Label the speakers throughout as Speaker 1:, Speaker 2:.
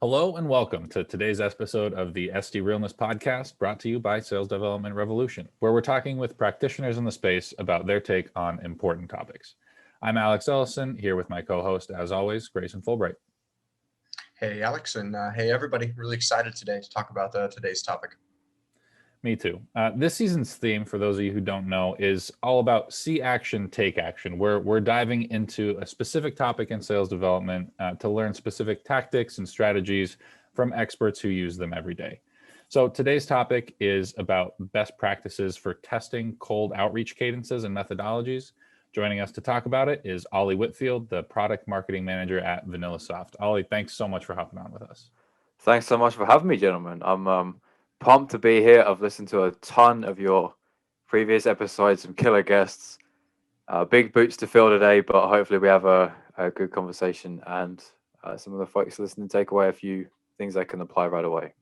Speaker 1: Hello and welcome to today's episode of the SDRealness podcast, brought to you by Sales Development Revolution, where we're talking with practitioners in the space about their take on important topics. I'm Alex Ellison, here with my co-host, as always, Grayson Fulbright.
Speaker 2: Hey, Alex, and hey, everybody. Really excited today to talk about today's topic.
Speaker 1: Me too. This season's theme, for those of you who don't know, is all about see action, take action. We're diving into a specific topic in sales development to learn specific tactics and strategies from experts who use them every day. So today's topic is about best practices for testing cold outreach cadences and methodologies. Joining us to talk about it is Ollie Whitfield, the product marketing manager at VanillaSoft. Ollie, thanks so much for hopping on with us.
Speaker 3: Thanks so much for having me, gentlemen. I'm pumped to be here. I've listened to a ton of your previous episodes, some killer guests. Big boots to fill today, but hopefully we have a good conversation and some of the folks listening take away a few things they can apply right away.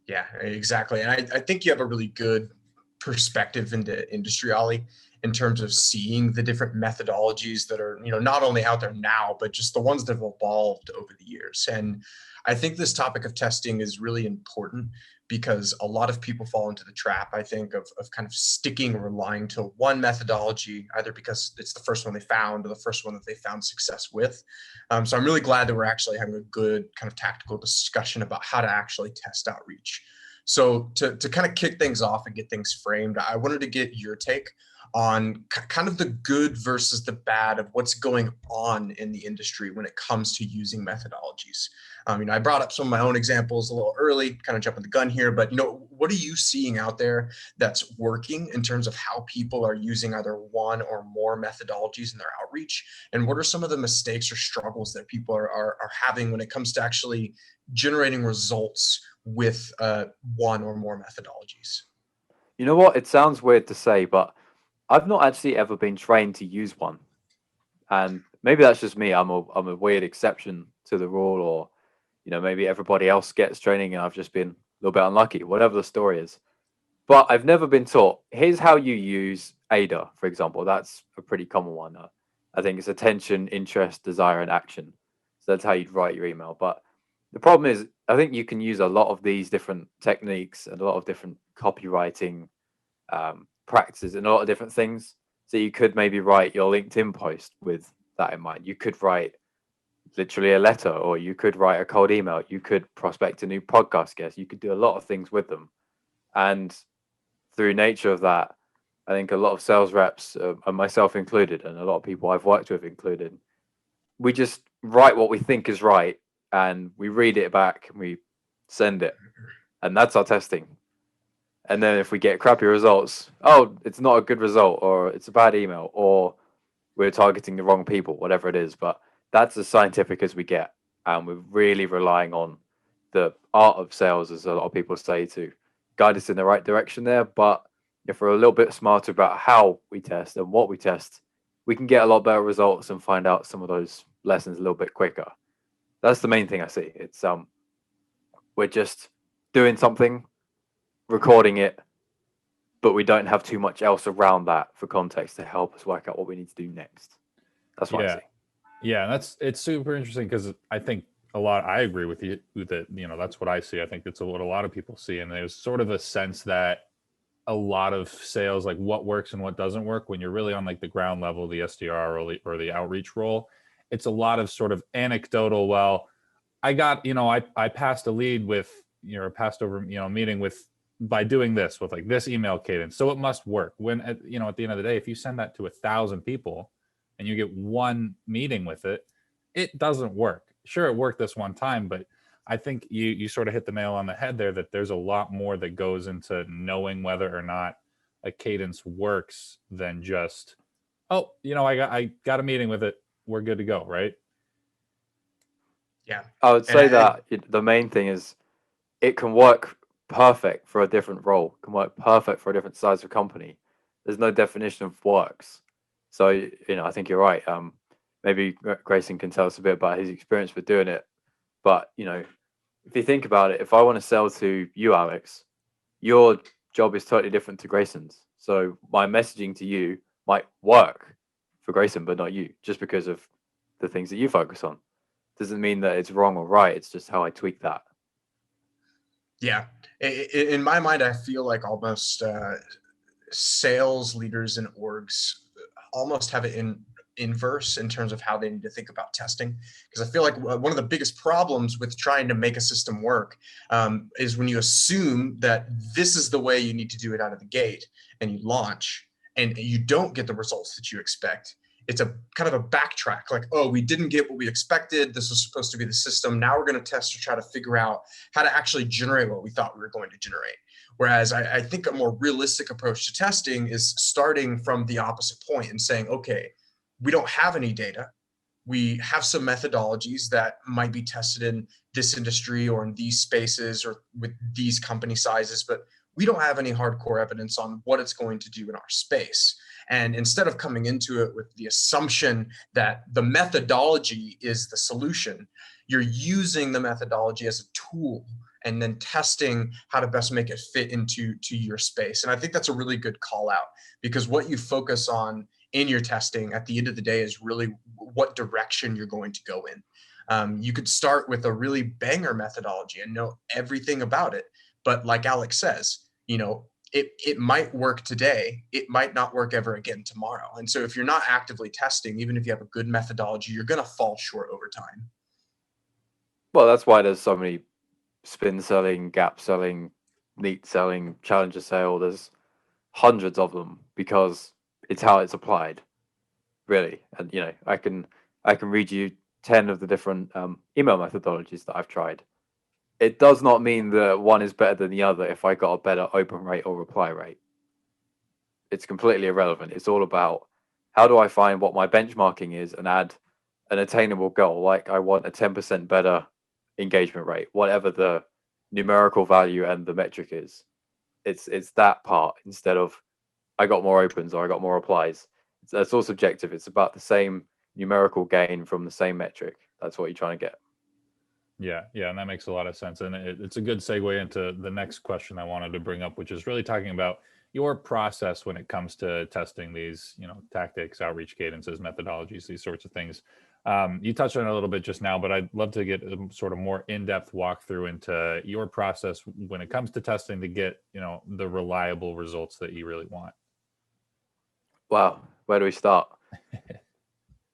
Speaker 2: Yeah, exactly. And I think you have a really good perspective into industry, Ollie, in terms of seeing the different methodologies that are, not only out there now, but just the ones that have evolved over the years. And I think this topic of testing is really important because a lot of people fall into the trap, I think, of kind of sticking or relying to one methodology, either because it's the first one they found or the first one that they found success with. So I'm really glad that we're actually having a good kind of tactical discussion about how to actually test outreach. So to kind of kick things off and get things framed, I wanted to get your take on kind of the good versus the bad of what's going on in the industry when it comes to using methodologies. I brought up some of my own examples a little early, kind of jumping the gun here, but what are you seeing out there that's working in terms of how people are using either one or more methodologies in their outreach? And what are some of the mistakes or struggles that people are having when it comes to actually generating results with one or more methodologies?
Speaker 3: You know what? It sounds weird to say, but I've not actually ever been trained to use one. And maybe that's just me. I'm a weird exception to the rule, or maybe everybody else gets training and I've just been a little bit unlucky, whatever the story is. But I've never been taught, here's how you use ADA, for example. That's a pretty common one. I think it's attention, interest, desire, and action. So that's how you'd write your email. But the problem is, I think you can use a lot of these different techniques and a lot of different copywriting practices and a lot of different things. So you could maybe write your LinkedIn post with that in mind. You could write literally a letter, or you could write a cold email. You could prospect a new podcast guest. You could do a lot of things with them. And through nature of that, I think a lot of sales reps, and myself included, and a lot of people I've worked with included, we just write what we think is right and we read it back and we send it. And that's our testing. And then if we get crappy results, it's not a good result, or it's a bad email, or we're targeting the wrong people, whatever it is. But that's as scientific as we get. And we're really relying on the art of sales, as a lot of people say, to guide us in the right direction there. But if we're a little bit smarter about how we test and what we test, we can get a lot better results and find out some of those lessons a little bit quicker. That's the main thing I see. It's we're just doing something, recording it, but we don't have too much else around that for context to help us work out what we need to do next. That's what I see.
Speaker 1: Yeah, it's super interesting because I think I agree with you that, that's what I see. I think that's what a lot of people see. And there's sort of a sense that a lot of sales, like what works and what doesn't work, when you're really on like the ground level, the SDR or the outreach role, it's a lot of sort of anecdotal. Well, I got, I passed a lead with, passed over, meeting with, by doing this with like this email cadence. So it must work. When, at the end of the day, if you send that to 1,000 people and you get one meeting with it, it doesn't work. Sure, it worked this one time, but I think you sort of hit the nail on the head there, that there's a lot more that goes into knowing whether or not a cadence works than just, I got a meeting with it, we're good to go, right?
Speaker 2: Yeah.
Speaker 3: I would say that the main thing is it can work perfect for a different role, can work perfect for a different size of company. There's no definition of works. So, I think you're right. Maybe Grayson can tell us a bit about his experience with doing it. But, if you think about it, if I want to sell to you, Alex, your job is totally different to Grayson's. So my messaging to you might work for Grayson, but not you, just because of the things that you focus on. doesn't mean that it's wrong or right. It's just how I tweak that.
Speaker 2: Yeah. In my mind, I feel like almost sales leaders and orgs almost have it in inverse in terms of how they need to think about testing. Because I feel like one of the biggest problems with trying to make a system work is when you assume that this is the way you need to do it out of the gate and you launch and you don't get the results that you expect. It's a kind of a backtrack, like, oh, we didn't get what we expected. This was supposed to be the system. Now we're going to test to try to figure out how to actually generate what we thought we were going to generate. Whereas I think a more realistic approach to testing is starting from the opposite point and saying, okay, we don't have any data. We have some methodologies that might be tested in this industry or in these spaces or with these company sizes, but we don't have any hardcore evidence on what it's going to do in our space. And instead of coming into it with the assumption that the methodology is the solution, you're using the methodology as a tool and then testing how to best make it fit into your space. And I think that's a really good call out, because what you focus on in your testing at the end of the day is really what direction you're going to go in. You could start with a really banger methodology and know everything about it. But like Alex says, it might work today. It might not work ever again tomorrow. And so if you're not actively testing, even if you have a good methodology, you're going to fall short over time.
Speaker 3: Well, that's why there's so many spin selling, gap selling, neat selling, challenger sale. There's hundreds of them because it's how it's applied, really. And I can read you 10 of the different email methodologies that I've tried. It does not mean that one is better than the other if I got a better open rate or reply rate. It's completely irrelevant. It's all about how do I find what my benchmarking is and add an attainable goal. Like I want a 10% better engagement rate, whatever the numerical value and the metric is. It's that part instead of I got more opens or I got more replies. It's all subjective. It's about the same numerical gain from the same metric. That's what you're trying to get.
Speaker 1: Yeah, and that makes a lot of sense. And it's a good segue into the next question I wanted to bring up, which is really talking about your process when it comes to testing these, tactics, outreach cadences, methodologies, these sorts of things. You touched on it a little bit just now, but I'd love to get a sort of more in-depth walkthrough into your process when it comes to testing to get, the reliable results that you really want.
Speaker 3: Wow, where do we start?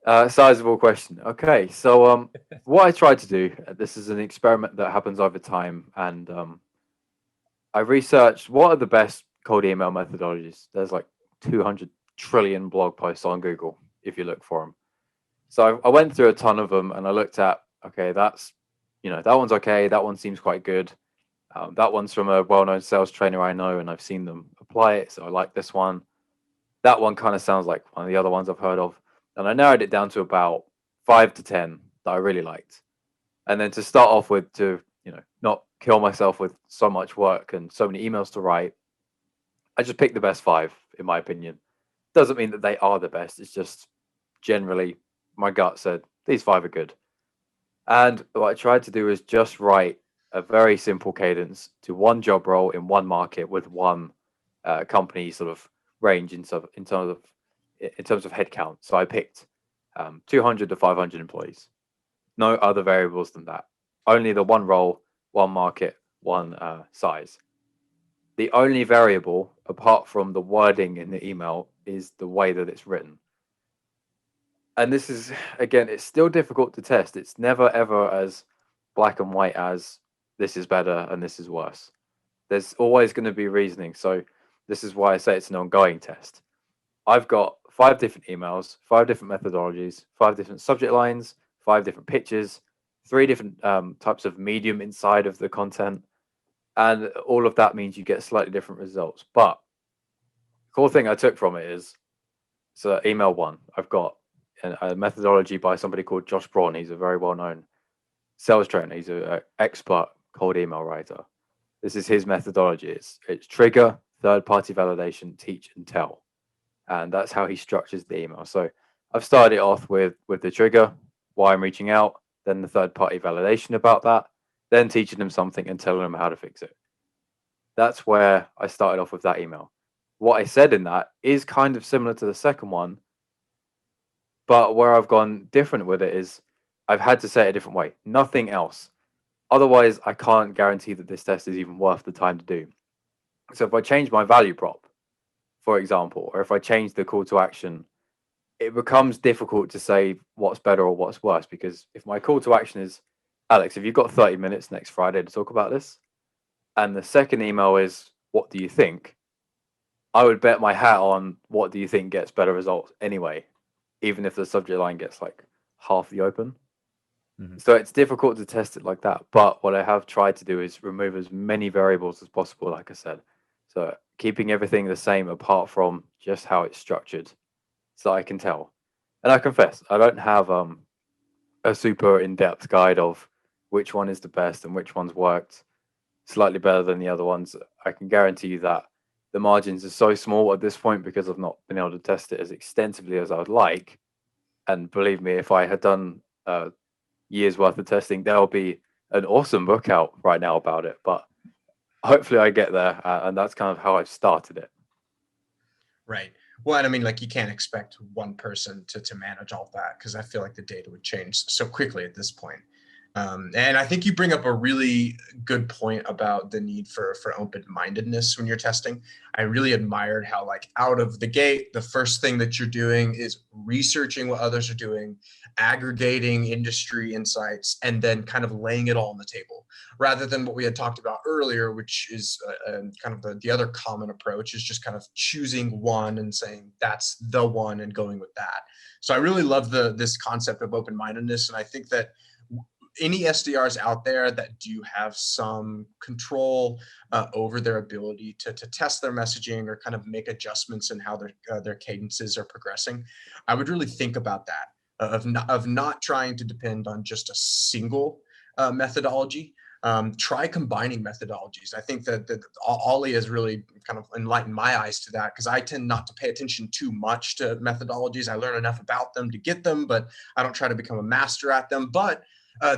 Speaker 3: Sizable question. Okay, so what I tried to do, this is an experiment that happens over time, and I researched what are the best cold email methodologies. There's like 200 trillion blog posts on Google if you look for them. So I went through a ton of them and I looked at, okay, that's, that one's okay. That one seems quite good. That one's from a well-known sales trainer I know and I've seen them apply it. So I like this one. That one kind of sounds like one of the other ones I've heard of. And I narrowed it down to about 5 to 10 that I really liked. And then to start off with, to, not kill myself with so much work and so many emails to write, I just picked the best 5, in my opinion. Doesn't mean that they are the best. It's just generally my gut said these 5 are good. And what I tried to do is just write a very simple cadence to one job role in one market with one company sort of range in terms of headcount. So I picked 200 to 500 employees. No other variables than that. Only the one role, one market, one size. The only variable, apart from the wording in the email, is the way that it's written. And this is, again, it's still difficult to test. It's never, ever as black and white as this is better and this is worse. There's always going to be reasoning. So this is why I say it's an ongoing test. I've got 5 different emails, 5 different methodologies, 5 different subject lines, 5 different pitches, 3 different types of medium inside of the content. And all of that means you get slightly different results. But the cool thing I took from it is, so email 1, I've got a methodology by somebody called Josh Braun. He's a very well-known sales trainer. He's an expert cold email writer. This is his methodology. It's trigger, third-party validation, teach, and tell. And that's how he structures the email. So I've started it off with the trigger, why I'm reaching out, then the third-party validation about that, then teaching them something and telling them how to fix it. That's where I started off with that email. What I said in that is kind of similar to the second one, but where I've gone different with it is I've had to say it a different way. Nothing else. Otherwise, I can't guarantee that this test is even worth the time to do. So if I change my value prop, for example, or if I change the call to action, it becomes difficult to say what's better or what's worse, because if my call to action is, Alex, have you got 30 minutes next Friday to talk about this? And the second email is, what do you think? I would bet my hat on what do you think gets better results anyway, even if the subject line gets like half the open. So it's difficult to test it like that. But what I have tried to do is remove as many variables as possible, like I said. So keeping everything the same apart from just how it's structured, so I can tell. And I confess, I don't have a super in-depth guide of which one is the best and which one's worked slightly better than the other ones. I can guarantee you that the margins are so small at this point because I've not been able to test it as extensively as I would like. And believe me, if I had done years worth of testing, there'll be an awesome book out right now about it. But hopefully I get there, and that's kind of how I've started it.
Speaker 2: Right. Well, and I mean, like, you can't expect one person to manage all that, because I feel like the data would change so quickly at this point. And I think you bring up a really good point about the need for open-mindedness when you're testing. I really admired how, like, out of the gate, the first thing that you're doing is researching what others are doing, aggregating industry insights, and then kind of laying it all on the table, rather than what we had talked about earlier, which is kind of the other common approach is just kind of choosing one and saying that's the one and going with that. So I really love this concept of open-mindedness, and I think that any SDRs out there that do have some control over their ability to test their messaging or kind of make adjustments in how their cadences are progressing, I would really think about that, of not trying to depend on just a single methodology. Try combining methodologies. I think that Ollie has really kind of enlightened my eyes to that, because I tend not to pay attention too much to methodologies. I learn enough about them to get them, but I don't try to become a master at them. But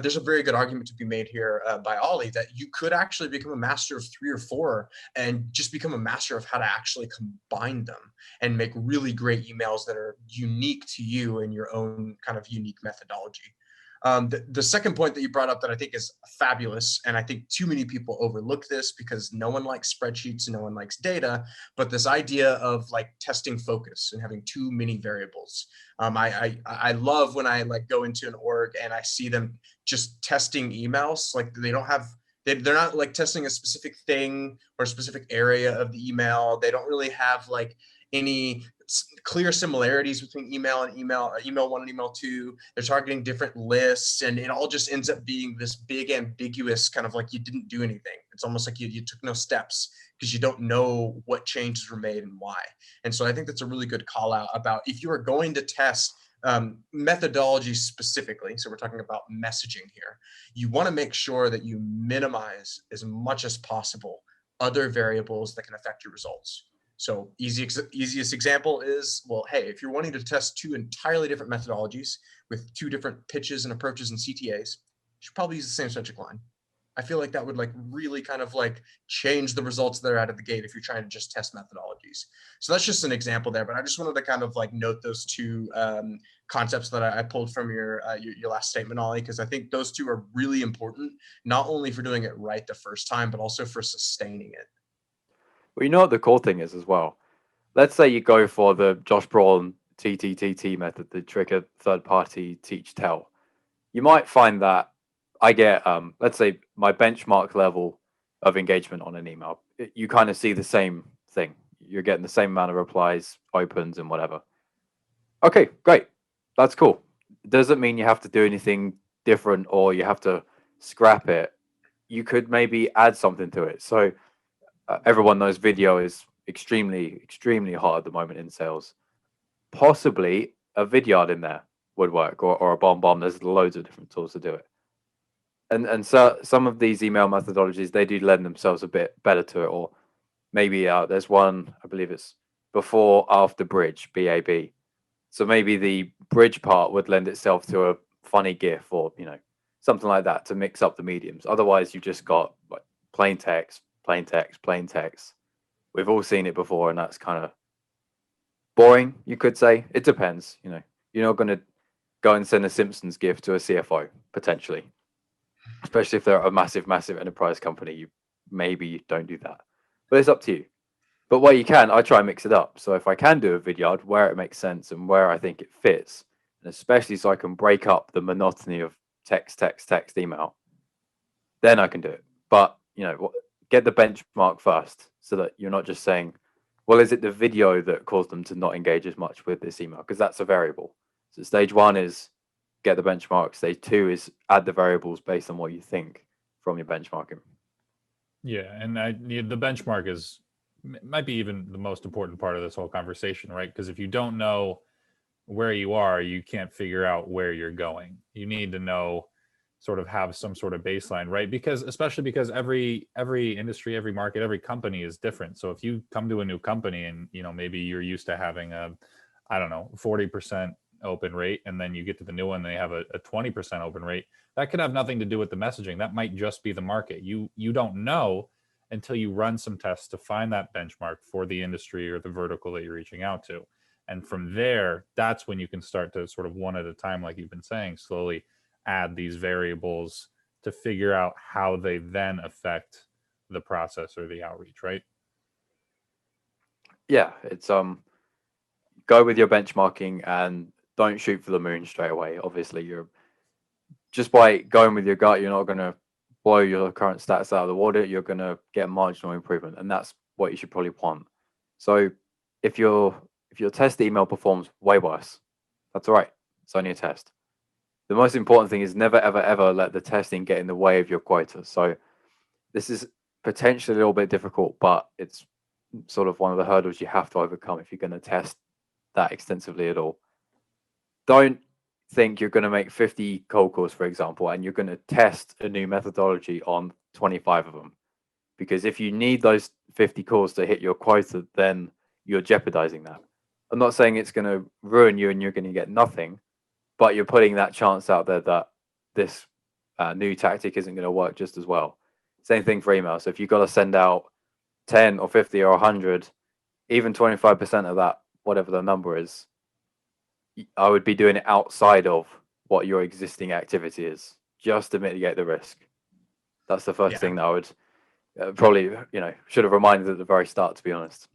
Speaker 2: there's a very good argument to be made here by Ollie that you could actually become a master of 3 or 4 and just become a master of how to actually combine them and make really great emails that are unique to you and your own kind of unique methodology. The second point that you brought up that I think is fabulous, and I think too many people overlook this because no one likes spreadsheets and no one likes data, but this idea of like testing focus and having too many variables. I love when I like go into an org and I see them just testing emails. Like they're not like testing a specific thing or a specific area of the email. They don't really have like any clear similarities between email and email 1 and email 2. They're targeting different lists, and it all just ends up being this big ambiguous kind of like you didn't do anything. It's almost like you took no steps because you don't know what changes were made and why. And so I think that's a really good call out about if you are going to test methodology specifically. So we're talking about messaging here. You want to make sure that you minimize as much as possible other variables that can affect your results. So easiest example is, well, hey, if you're wanting to test 2 entirely different methodologies with 2 different pitches and approaches and CTAs, you should probably use the same subject line. I feel like that would like really kind of like change the results that are out of the gate if you're trying to just test methodologies. So that's just an example there, but I just wanted to kind of like note those 2 concepts that I pulled from your last statement, Ollie, because I think those 2 are really important, not only for doing it right the first time, but also for sustaining it.
Speaker 3: Well, you know what the cool thing is as well? Let's say you go for the Josh Braun TTTT method, the trigger third party teach tell. You might find that I get, let's say, my benchmark level of engagement on an email. You kind of see the same thing. You're getting the same amount of replies, opens, and whatever. Okay, great. That's cool. It doesn't mean you have to do anything different or you have to scrap it. You could maybe add something to it. So everyone knows video is extremely hard at the moment in sales. Possibly a vidyard in there would work, or a bomb. There's loads of different tools to do it. And so some of these email methodologies, they do lend themselves a bit better to it. Or maybe there's one, I believe it's before after bridge, BAB. So maybe the bridge part would lend itself to a funny GIF or something like that to mix up the mediums. Otherwise, you've just got like plain text, plain text, plain text. We've all seen it before, and that's kind of boring, you could say. It depends. You're not going to go and send a Simpsons gift to a CFO, potentially. Especially if they're a massive, massive enterprise company, you maybe don't do that. But it's up to you. But where you can, I try and mix it up. So if I can do a vidyard where it makes sense and where I think it fits, and especially so I can break up the monotony of text, email, then I can do it. But, get the benchmark first so that you're not just saying, well, is it the video that caused them to not engage as much with this email? Because that's a variable. So stage 1 is get the benchmark. Stage 2 is add the variables based on what you think from your benchmarking.
Speaker 1: Yeah, and the benchmark might be even the most important part of this whole conversation, right? Because if you don't know where you are, you can't figure out where you're going. You need to know, sort of have some sort of baseline, right? Especially because every industry, every market, every company is different. So if you come to a new company and maybe you're used to having a 40% open rate, and then you get to the new one, they have a 20% open rate, that could have nothing to do with the messaging. That might just be the market. You don't know until you run some tests to find that benchmark for the industry or the vertical that you're reaching out to. And from there, that's when you can start to sort of one at a time, like you've been saying, slowly add these variables to figure out how they then affect the process or the outreach, right?
Speaker 3: Yeah, it's go with your benchmarking and don't shoot for the moon straight away. Obviously, you're just by going with your gut, you're not going to blow your current stats out of the water. You're going to get marginal improvement, and that's what you should probably want. So if your test email performs way worse, that's all right. It's only a test. The most important thing is never, ever, ever let the testing get in the way of your quota. So this is potentially a little bit difficult, but it's sort of one of the hurdles you have to overcome if you're going to test that extensively at all. Don't think you're going to make 50 cold calls, for example, and you're going to test a new methodology on 25 of them. Because if you need those 50 calls to hit your quota, then you're jeopardizing that. I'm not saying it's going to ruin you and you're going to get nothing, but you're putting that chance out there that this new tactic isn't going to work just as well. Same thing for email. So if you've got to send out 10 or 50 or 100, even 25% of that, whatever the number is, I would be doing it outside of what your existing activity is, just to mitigate the risk. That's the first thing that I would probably, should have reminded at the very start, to be honest.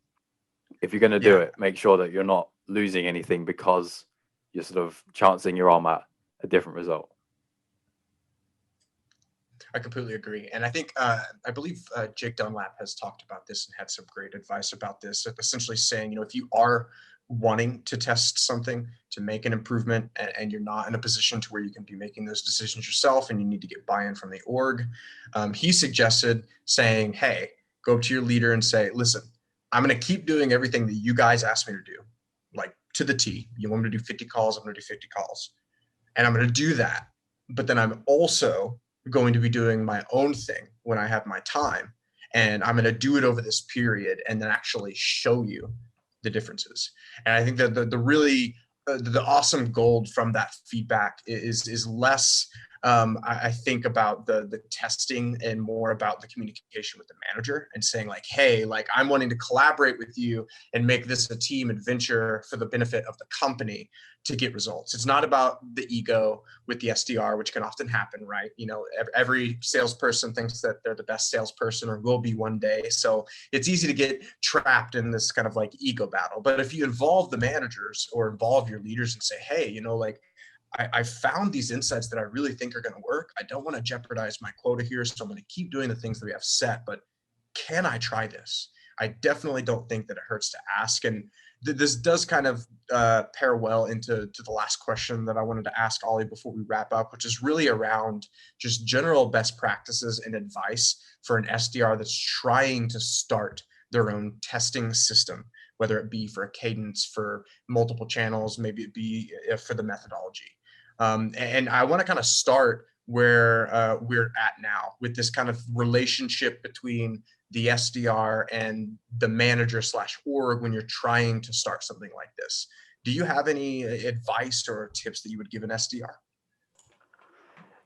Speaker 3: If you're going to do it, make sure that you're not losing anything because you're sort of chancing your arm at a different result.
Speaker 2: I completely agree. And I think, I believe Jake Dunlap has talked about this and had some great advice about this, essentially saying, if you are wanting to test something to make an improvement and you're not in a position to where you can be making those decisions yourself and you need to get buy-in from the org, he suggested saying, hey, go up to your leader and say, listen, I'm going to keep doing everything that you guys asked me to do, like to the T. You want me to do 50 calls, I'm going to do 50 calls. And I'm going to do that. But then I'm also going to be doing my own thing when I have my time. And I'm going to do it over this period and then actually show you the differences. And I think that the really the awesome gold from that feedback is less I think about the testing and more about the communication with the manager and saying like, hey, like I'm wanting to collaborate with you and make this a team adventure for the benefit of the company to get results. It's not about the ego with the SDR, which can often happen, right? Every salesperson thinks that they're the best salesperson or will be one day. So it's easy to get trapped in this kind of like ego battle. But if you involve the managers or involve your leaders and say, hey, like I found these insights that I really think are going to work. I don't want to jeopardize my quota here, so I'm going to keep doing the things that we have set, but can I try this? I definitely don't think that it hurts to ask. And this does kind of pair well into the last question that I wanted to ask Ollie before we wrap up, which is really around just general best practices and advice for an SDR that's trying to start their own testing system, whether it be for a cadence, for multiple channels, maybe it be for the methodology. And I want to kind of start where we're at now with this kind of relationship between the SDR and the manager / org when you're trying to start something like this. Do you have any advice or tips that you would give an SDR?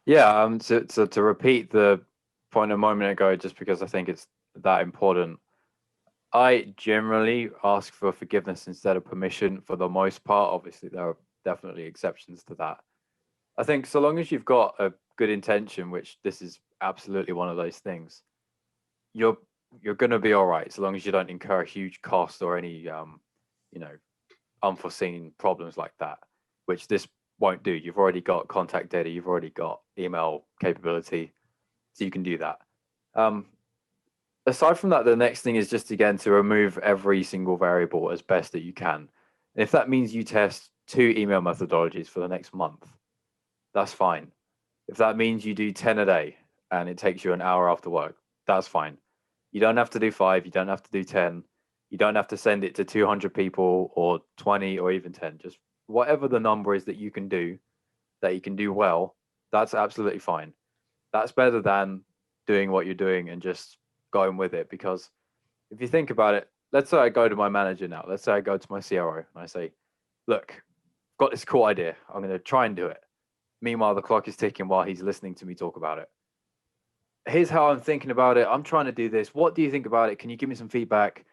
Speaker 3: Yeah, to repeat the point a moment ago, just because I think it's that important, I generally ask for forgiveness instead of permission for the most part. Obviously, there are definitely exceptions to that. I think so long as you've got a good intention, which this is absolutely one of those things, you're going to be all right, so long as you don't incur a huge cost or any you know, unforeseen problems like that, which this won't do. You've already got contact data, you've already got email capability, so you can do that. Aside from that, the next thing is just, again, to remove every single variable as best that you can. If that means you test 2 email methodologies for the next month, that's fine. If that means you do 10 a day and it takes you an hour after work, that's fine. You don't have to do 5, you don't have to do 10, you don't have to send it to 200 people or 20 or even 10. Just whatever the number is that you can do well, that's absolutely fine. That's better than doing what you're doing and just going with it. Because if you think about it, let's say I go to my manager now, let's say I go to my CRO and I say, look, I've got this cool idea, I'm going to try and do it. Meanwhile, the clock is ticking while he's listening to me talk about it. Here's how I'm thinking about it. I'm trying to do this. What do you think about it? Can you give me some feedback?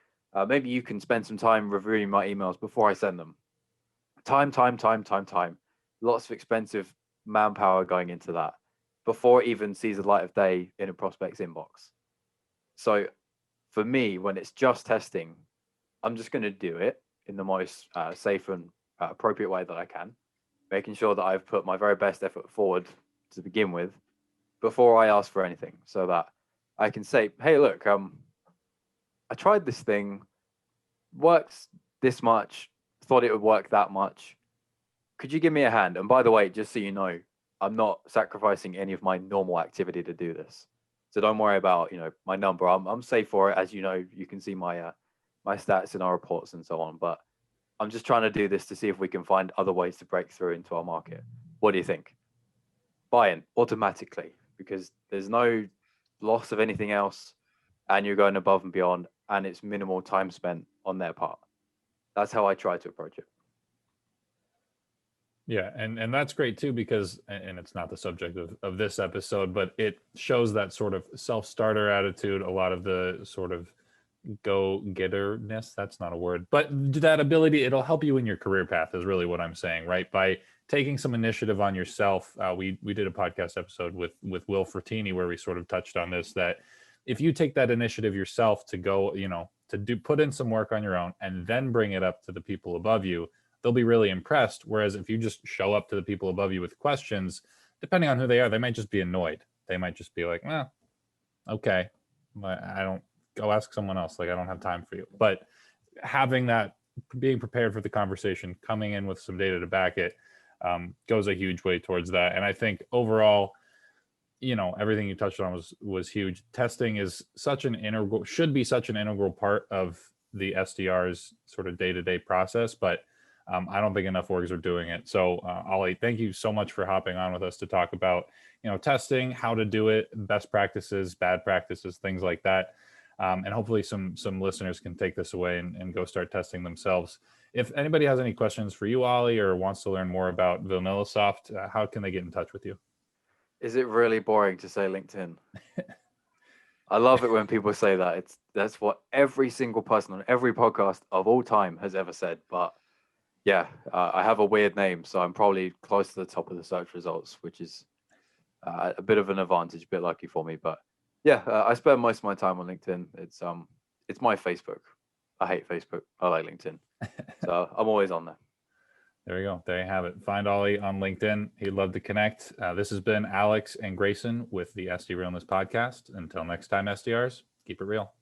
Speaker 3: Maybe you can spend some time reviewing my emails before I send them. Time. Lots of expensive manpower going into that before it even sees the light of day in a prospect's inbox. So for me, when it's just testing, I'm just going to do it in the most safe and appropriate way that I can, making sure that I've put my very best effort forward to begin with before I ask for anything, so that I can say, hey, look, I tried this thing, works this much, thought it would work that much. Could you give me a hand? And by the way, just so you know, I'm not sacrificing any of my normal activity to do this. So don't worry about, my number. I'm safe for it. As you know, you can see my my stats in our reports and so on. But I'm just trying to do this to see if we can find other ways to break through into our market. What do you think? Buy-in automatically, because there's no loss of anything else, and you're going above and beyond, and it's minimal time spent on their part. That's how I try to approach it.
Speaker 1: Yeah, and that's great too, because, and it's not the subject of this episode, but it shows that sort of self-starter attitude, a lot of the sort of go-getterness, that's not a word, but that ability, it'll help you in your career path is really what I'm saying, right? By taking some initiative on yourself. We did a podcast episode with Will Fertini where we sort of touched on this, that if you take that initiative yourself to go, to put in some work on your own and then bring it up to the people above you, they'll be really impressed. Whereas if you just show up to the people above you with questions, depending on who they are, they might just be annoyed. They might just be like, well, okay, I don't, go ask someone else. Like, I don't have time for you. But having that, being prepared for the conversation, coming in with some data to back it, goes a huge way towards that. And I think overall, everything you touched on was huge. Testing is should be such an integral part of the SDR's sort of day-to-day process, but I don't think enough orgs are doing it. So Ollie, thank you so much for hopping on with us to talk about, testing, how to do it, best practices, bad practices, things like that. And hopefully some listeners can take this away and go start testing themselves. If anybody has any questions for you, Ollie, or wants to learn more about VanillaSoft, how can they get in touch with you?
Speaker 3: Is it really boring to say LinkedIn? I love it when people say that. That's what every single person on every podcast of all time has ever said. But yeah, I have a weird name, so I'm probably close to the top of the search results, which is a bit of an advantage, a bit lucky for me. But yeah, I spend most of my time on LinkedIn. It's my Facebook. I hate Facebook. I like LinkedIn. So I'm always on there.
Speaker 1: There we go. There you have it. Find Ollie on LinkedIn. He'd love to connect. This has been Alex and Grayson with the SDRealness podcast. Until next time, SDRs, keep it real.